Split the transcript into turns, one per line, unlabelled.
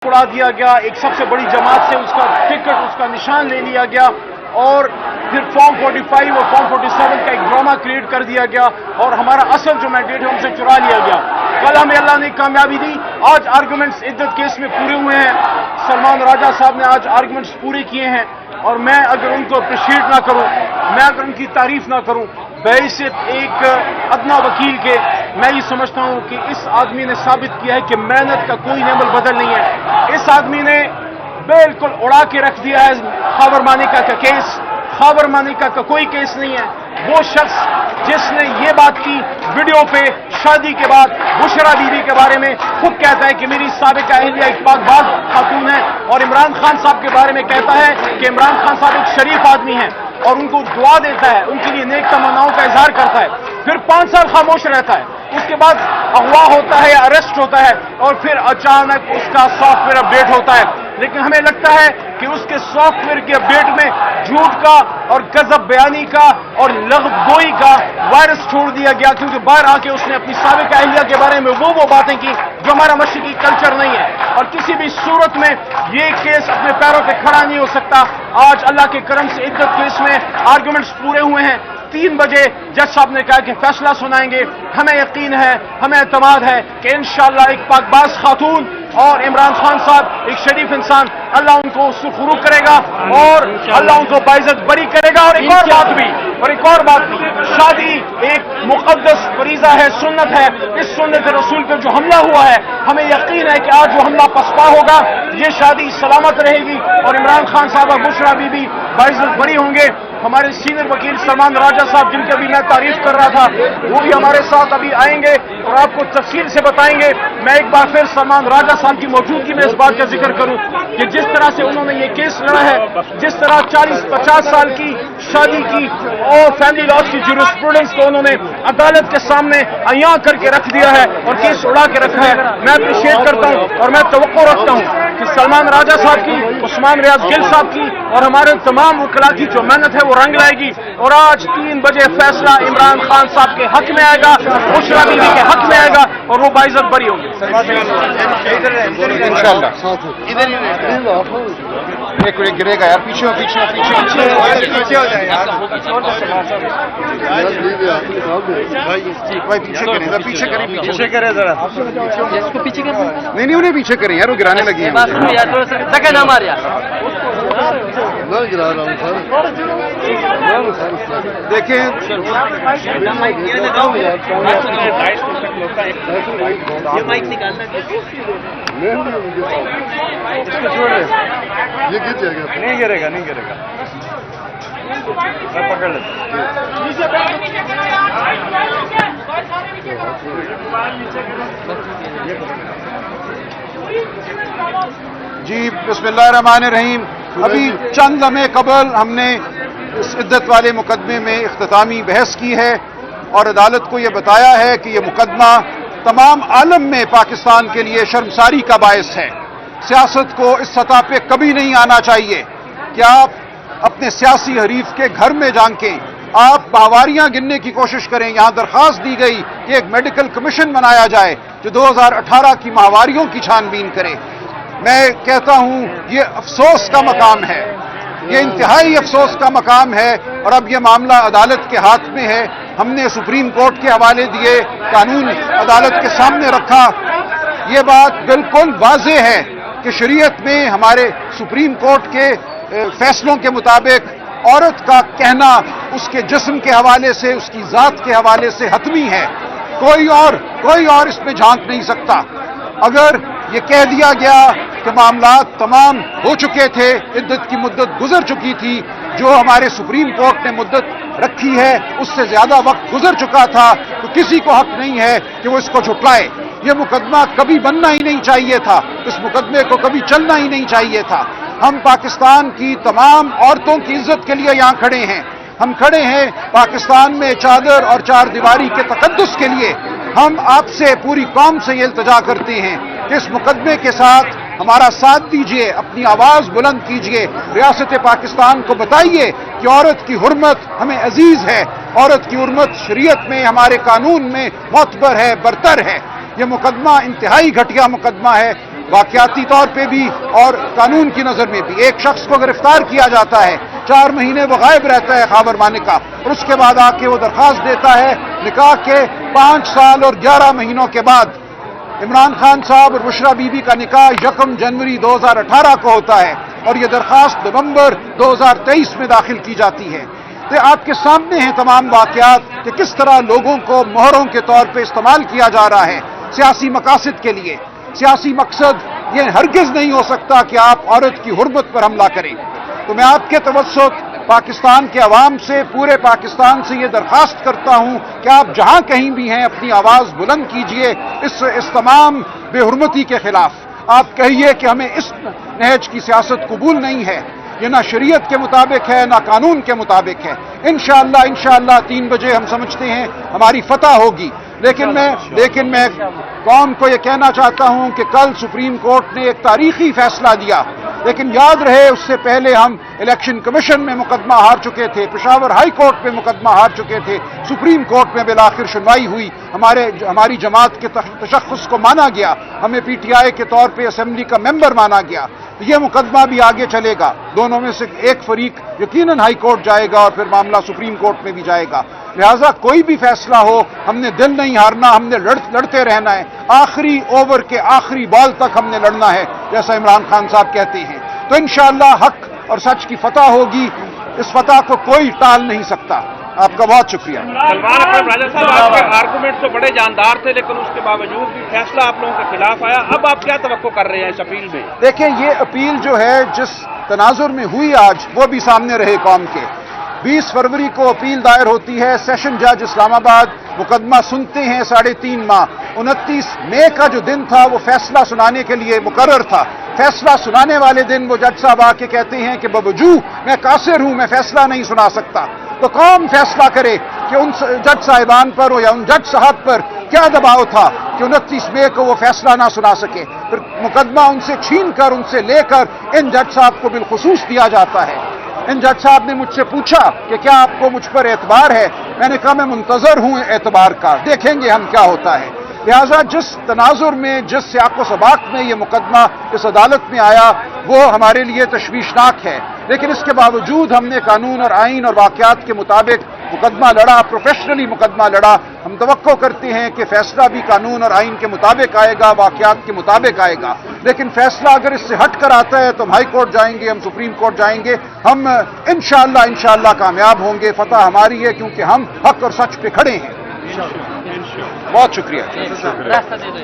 उड़ा दिया गया, एक सबसे बड़ी जमात से उसका टिकट, उसका निशान ले लिया गया और फिर फॉर्म 45 और फॉर्म 47 का एक ड्रामा क्रिएट कर दिया गया और हमारा असल जो मैंडेट है उनसे चुरा लिया गया। कल हमें अल्लाह ने कामयाबी दी, आज आर्गूमेंट्स इद्दत केस में पूरे हुए हैं। सलमान राजा साहब ने आज आर्गूमेंट्स पूरे किए हैं और मैं अगर उनको अप्रिशिएट ना करूं, मैं अगर उनकी तारीफ ना करूं, बहैसियत एक अदना वकील के, मैं ये समझता हूं कि इस आदमी ने साबित किया है कि मेहनत का कोई नेमल बदल नहीं है। इस आदमी ने बिल्कुल उड़ा के रख दिया है खाबर मानिका का केस। खाबर मानिका का कोई केस नहीं है। वो शख्स जिसने ये बात की वीडियो पे शादी के बाद बुशरा बीबी के बारे में खुद कहता है कि मेरी साबिका अहलिया एक पाकबाज खातून है, और इमरान खान साहब के बारे में कहता है कि इमरान खान साहब एक शरीफ आदमी है और उनको दुआ देता है, उनके लिए नेक तमन्नाओं का इजहार करता है, फिर 5 साल खामोश रहता है, उसके बाद अगवा होता है या अरेस्ट होता है और फिर अचानक उसका सॉफ्टवेयर अपडेट होता है। लेकिन हमें लगता है कि उसके सॉफ्टवेयर के अपडेट में झूठ का और गजब बयानी का और लग़्ज़गोई का वायरस छोड़ दिया गया, क्योंकि बाहर आके उसने अपनी साबिका अहलिया के बारे में वो बातें की जो हमारा मशरिकी कल्चर नहीं है। और किसी भी सूरत में ये केस अपने पैरों पे खड़ा नहीं हो सकता। आज अल्लाह के करम से इद्दत केस में आर्गूमेंट्स पूरे हुए हैं। 3 बजे जज साहब ने कहा कि फैसला सुनाएंगे। हमें यकीन है, हमें एतमाद है कि इंशाअल्लाह एक पाकबाज खातून और इमरान खान साहब एक शरीफ इंसान, अल्लाह उनको सुखरू करेगा और अल्लाह उनको बाइज्जत बरी करेगा। और एक और बात भी, शादी एक मुक़द्दस फरीज़ा है, सुन्नत है। इस सुन्नत रसूल पे जो हमला हुआ है, हमें यकीन है कि आज वो हमला पसपा होगा, ये शादी सलामत रहेगी और इमरान खान साहब और बुशरा बीबी बाइज्जत बरी होंगे। हमारे सीनियर वकील सलमान राजा साहब, जिनकी अभी मैं तारीफ कर रहा था, वो भी हमारे साथ अभी आएंगे और आपको तफसील से बताएंगे। मैं एक बार फिर सलमान राजा साहब की मौजूदगी में इस बात का जिक्र करूं कि जिस तरह से उन्होंने ये केस लड़ा है, जिस तरह 40-50 साल की शादी की और फैमिली लॉज की जूरिस्प्रूडेंस को उन्होंने अदालत के सामने अयां करके रख दिया है और केस उड़ा के रखा है, मैं अप्रिशिएट करता हूं और मैं तवक्को रखता हूं कि सलमान राजा साहब की, उस्मान रियाज गिल साहब की और हमारे तमाम वकला की जो मेहनत है वो रंग लाएगी। और आज 3 बजे फैसला इमरान खान साहब के हक में आएगा, बुशरा बीबी के हक में आएगा और वो बाइज्जत बरी होंगे इंशाअल्लाह।
एक गिरेगा यार, पीछे हो जाए यार, भाई पीछे करें जरा,
इसको पीछे कर,
नहीं उन्हें पीछे करें यार, वो गिराने लगी है
यार, थोड़ा सा धक्का ना मार यार।
मैं गिरा रहा हूँ सर, देखें
ये माइक निकालना,
इसको छोड़ दे, ये गिर जाएगा। नहीं गिरेगा मैं पकड़ लेता। जी बिस्मिल्लाहिर्रहमानिर्रहीम। अभी चंद लम्हे कबल हमने इस इद्दत वाले मुकदमे में इख्तितामी बहस की है और अदालत को यह बताया है कि यह मुकदमा तमाम आलम में पाकिस्तान के लिए शर्मसारी का बायस है। सियासत को इस सतह पे कभी नहीं आना चाहिए कि आप अपने सियासी हरीफ के घर में झांकें, आप माहवारियां गिनने की कोशिश करें। यहां दरखास्त दी गई कि एक मेडिकल कमीशन बनाया जाए जो 2018 की माहवारियों की छानबीन करे। मैं कहता हूं ये अफसोस का मकाम है, ये इंतहाई अफसोस का मकाम है और अब ये मामला अदालत के हाथ में है। हमने सुप्रीम कोर्ट के हवाले दिए, कानून अदालत के सामने रखा। ये बात बिल्कुल वाज़ेह है कि शरीयत में हमारे सुप्रीम कोर्ट के फैसलों के मुताबिक औरत का कहना उसके जिस्म के हवाले से, उसकी ज़ात के हवाले से हतमी है। कोई और इसमें झांक नहीं सकता। अगर ये कह दिया गया कि मामलात तमाम हो चुके थे, इद्दत की मुद्दत गुजर चुकी थी, जो हमारे सुप्रीम कोर्ट ने मुद्दत रखी है उससे ज्यादा वक्त गुजर चुका था, तो किसी को हक नहीं है कि वो इसको झुटलाए। ये मुकदमा कभी बनना ही नहीं चाहिए था, इस मुकदमे को कभी चलना ही नहीं चाहिए था। हम पाकिस्तान की तमाम औरतों की इज्जत के लिए यहां खड़े हैं। हम खड़े हैं पाकिस्तान में चादर और चार दीवारी के तकद्दुस के लिए। हम आपसे, पूरी कौम से ये इल्तिजा करते हैं कि इस मुकदमे के साथ हमारा साथ दीजिए, अपनी आवाज बुलंद कीजिए, रियासत पाकिस्तान को बताइए कि औरत की हुर्मत हमें अजीज है, औरत की हुर्मत शरीयत में, हमारे कानून में मोतबर है, बरतर है। यह मुकदमा इंतहाई घटिया मुकदमा है। واقعاتی طور پہ بھی اور قانون کی نظر میں بھی ایک شخص کو گرفتار کیا جاتا ہے، 4 مہینے وہ غائب رہتا ہے خیبر مانکا، اور اس کے بعد آ کے وہ درخواست دیتا ہے نکاح کے 5 سال اور 11 مہینوں کے بعد عمران خان صاحب اور بشرا بی بی کا نکاح 1 جنوری 2018 کو ہوتا ہے، اور یہ درخواست نومبر 2023 میں داخل کی جاتی ہے۔ تو آپ کے سامنے ہیں تمام واقعات کہ کس طرح لوگوں کو مہروں کے طور پہ استعمال کیا جا رہا ہے سیاسی مقاصد کے لیے۔ سیاسی مقصد یہ ہرگز نہیں ہو سکتا کہ آپ عورت کی حرمت پر حملہ کریں۔ تو میں آپ کے توسط پاکستان کے عوام سے، پورے پاکستان سے یہ درخواست کرتا ہوں کہ آپ جہاں کہیں بھی ہیں اپنی آواز بلند کیجئے اس تمام بے حرمتی کے خلاف۔ آپ کہیے کہ ہمیں اس نہج کی سیاست قبول نہیں ہے، یہ نہ شریعت کے مطابق ہے نہ قانون کے مطابق ہے۔ انشاءاللہ 3 بجے ہم سمجھتے ہیں ہماری فتح ہوگی، لیکن میں قوم کو یہ کہنا چاہتا ہوں کہ کل سپریم کورٹ نے ایک تاریخی فیصلہ دیا، لیکن یاد رہے اس سے پہلے ہم الیکشن کمیشن میں مقدمہ ہار چکے تھے، پشاور ہائی کورٹ میں مقدمہ ہار چکے تھے، سپریم کورٹ میں بالآخر سنوائی ہوئی، ہماری جماعت کے تشخص کو مانا گیا، ہمیں پی ٹی آئی کے طور پہ اسمبلی کا ممبر مانا گیا۔ یہ مقدمہ بھی آگے چلے گا، دونوں میں سے ایک فریق یقیناً ہائی کورٹ جائے گا اور پھر معاملہ سپریم کورٹ میں بھی جائے گا۔ لہذا کوئی بھی فیصلہ ہو ہم نے دل نہیں ہارنا، ہم نے لڑتے رہنا ہے، آخری اوور کے آخری بال تک ہم نے لڑنا ہے، جیسا عمران خان صاحب کہتے ہیں۔ تو انشاءاللہ حق اور سچ کی فتح ہوگی، اس فتح کو کوئی ٹال نہیں سکتا۔ آپ کا بہت شکریہ۔
سلمان اکرم راجہ صاحب، آپ کے آرگومنٹ تو بڑے جاندار تھے، لیکن اس کے باوجود بھی فیصلہ آپ لوگوں کے خلاف آیا۔ اب آپ کیا توقع کر رہے ہیں اس اپیل میں؟
دیکھیں، یہ اپیل جو ہے جس تناظر میں ہوئی آج، وہ بھی سامنے رہے قوم کے۔ 20 فروری کو اپیل دائر ہوتی ہے، سیشن جج اسلام آباد مقدمہ سنتے ہیں 3.5 ماہ۔ 29 مئی کا جو دن تھا وہ فیصلہ سنانے کے لیے مقرر تھا۔ فیصلہ سنانے والے دن وہ جج صاحب آ کے کہتے ہیں کہ بوجو میں قاصر ہوں، میں فیصلہ نہیں سنا سکتا۔ تو کون فیصلہ کرے کہ ان جج صاحبان پر یا ان جج صاحب پر کیا دباؤ تھا کہ 29 مئی کو وہ فیصلہ نہ سنا سکے، پھر مقدمہ ان سے چھین کر، ان سے لے کر ان جج صاحب کو بالخصوص دیا جاتا ہے۔ ان جج صاحب نے مجھ سے پوچھا کہ کیا آپ کو مجھ پر اعتبار ہے؟ میں نے کہا میں منتظر ہوں اعتبار کا، دیکھیں گے ہم کیا ہوتا ہے۔ لہذا جس تناظر میں، جس سیاق و سباق میں یہ مقدمہ اس عدالت میں آیا وہ ہمارے لیے تشویشناک ہے، لیکن اس کے باوجود ہم نے قانون اور آئین اور واقعات کے مطابق مقدمہ لڑا، پروفیشنلی مقدمہ لڑا۔ ہم توقع کرتے ہیں کہ فیصلہ بھی قانون اور آئین کے مطابق آئے گا، واقعات کے مطابق آئے گا، لیکن فیصلہ اگر اس سے ہٹ کر آتا ہے تو ہم ہائی کورٹ جائیں گے، ہم سپریم کورٹ جائیں گے، ہم انشاءاللہ کامیاب ہوں گے۔ فتح ہماری ہے کیونکہ ہم حق اور سچ پہ کھڑے ہیں۔ بہت شکریہ۔
راستہ دے دو۔